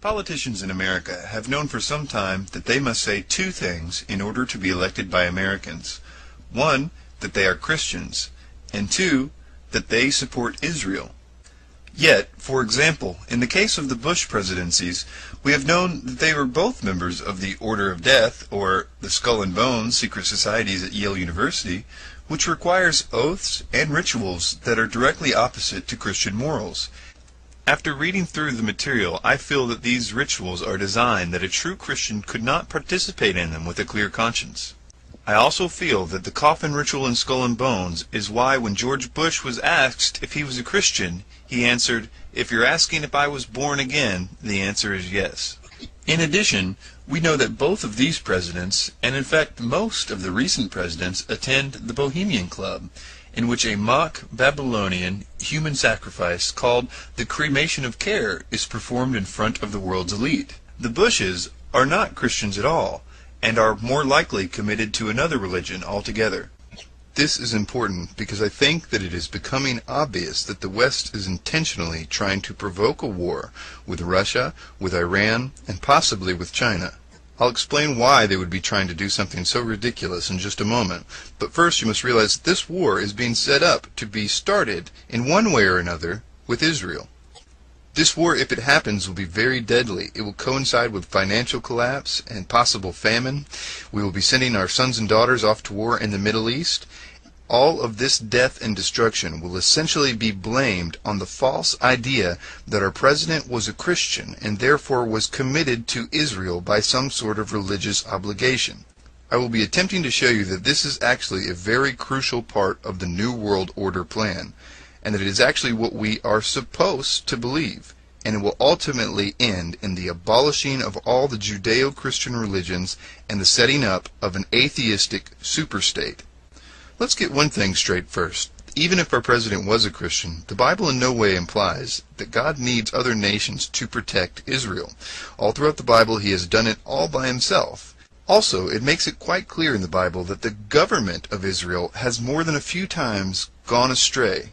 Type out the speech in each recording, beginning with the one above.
Politicians in America have known for some time that they must say two things in order to be elected by Americans. One, that they are Christians, and two, that they support Israel. Yet, for example, in the case of the Bush presidencies, we have known that they were both members of the Order of Death, or the Skull and Bones secret societies at Yale University, which requires oaths and rituals that are directly opposite to Christian morals. After reading through the material, I feel that these rituals are designed that a true Christian could not participate in them with a clear conscience. I also feel that the coffin ritual in Skull and Bones is why when George Bush was asked if he was a Christian, he answered, "If you're asking if I was born again, the answer is yes." In addition, we know that both of these presidents, and in fact most of the recent presidents, attend the Bohemian Club, in which a mock Babylonian human sacrifice called the cremation of care is performed in front of the world's elite. The Bushes are not Christians at all, and are more likely committed to another religion altogether. This is important because I think that it is becoming obvious that the West is intentionally trying to provoke a war with Russia, with Iran, and possibly with China. I'll explain why they would be trying to do something so ridiculous in just a moment, but first you must realize that this war is being set up to be started, in one way or another, with Israel. This war, if it happens, will be very deadly. It will coincide with financial collapse and possible famine. We will be sending our sons and daughters off to war in the Middle East. All of this death and destruction will essentially be blamed on the false idea that our president was a Christian and therefore was committed to Israel by some sort of religious obligation. I will be attempting to show you that this is actually a very crucial part of the New World Order plan, and that it is actually what we are supposed to believe, and it will ultimately end in the abolishing of all the Judeo-Christian religions and the setting up of an atheistic superstate. Let's get one thing straight first. Even if our president was a Christian, the Bible in no way implies that God needs other nations to protect Israel. All throughout the Bible, he has done it all by himself. Also, it makes it quite clear in the Bible that the government of Israel has more than a few times gone astray.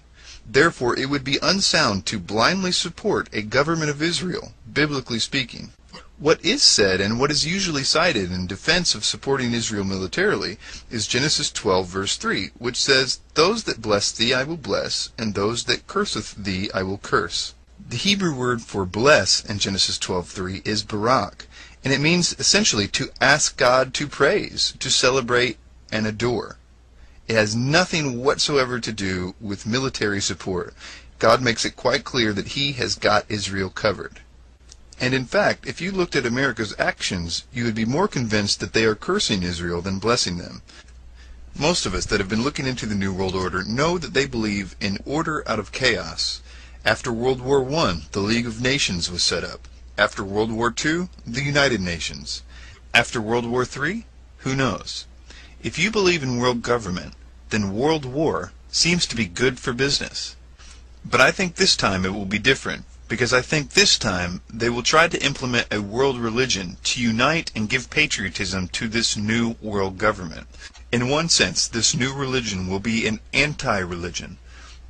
Therefore, it would be unsound to blindly support a government of Israel, biblically speaking. What is said, and what is usually cited in defense of supporting Israel militarily, is Genesis 12, verse 3, which says, "Those that bless thee I will bless, and those that curseth thee I will curse." The Hebrew word for bless in Genesis 12:3 is barak, and it means essentially to ask God to praise, to celebrate, and adore. It has nothing whatsoever to do with military support. God makes it quite clear that he has got Israel covered. And in fact, if you looked at America's actions, you would be more convinced that they are cursing Israel than blessing them. Most of us that have been looking into the New World Order know that they believe in order out of chaos. After World War I, the League of Nations was set up. After World War II, the United Nations. After World War III, who knows? If you believe in world government, then world war seems to be good for business. But I think this time it will be different, because I think this time they will try to implement a world religion to unite and give patriotism to this new world government. In one sense, this new religion will be an anti-religion.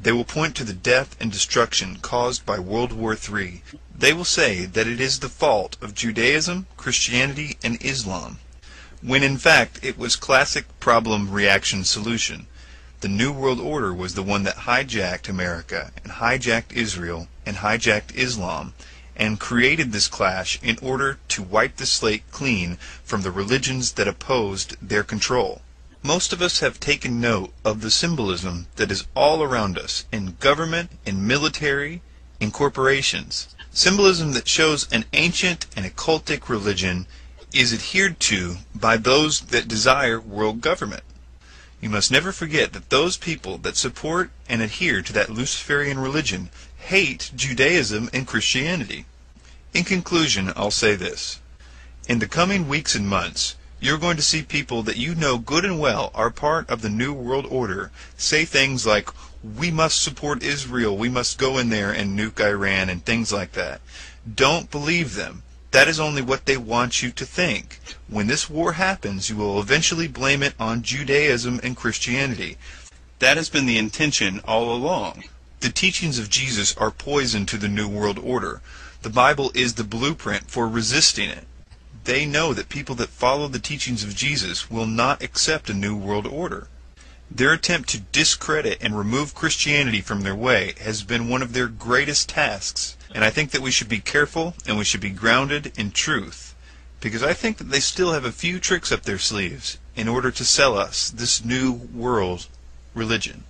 They will point to the death and destruction caused by World War III. They will say that it is the fault of Judaism, Christianity, and Islam, when in fact it was classic problem-reaction-solution. The New World Order was the one that hijacked America, and hijacked Israel, and hijacked Islam, and created this clash in order to wipe the slate clean from the religions that opposed their control. Most of us have taken note of the symbolism that is all around us, in government, in military, in corporations. Symbolism that shows an ancient and occultic religion is adhered to by those that desire world government. You must never forget that those people that support and adhere to that Luciferian religion hate Judaism and Christianity. In conclusion, I'll say this. In the coming weeks and months, you're going to see people that you know good and well are part of the New World Order say things like, "We must support Israel, we must go in there and nuke Iran," and things like that. Don't believe them. That is only what they want you to think. When this war happens, you will eventually blame it on Judaism and Christianity. That has been the intention all along. The teachings of Jesus are poison to the New World Order. The Bible is the blueprint for resisting it. They know that people that follow the teachings of Jesus will not accept a new world order. Their attempt to discredit and remove Christianity from their way has been one of their greatest tasks, and I think that we should be careful and we should be grounded in truth, because I think that they still have a few tricks up their sleeves in order to sell us this new world religion.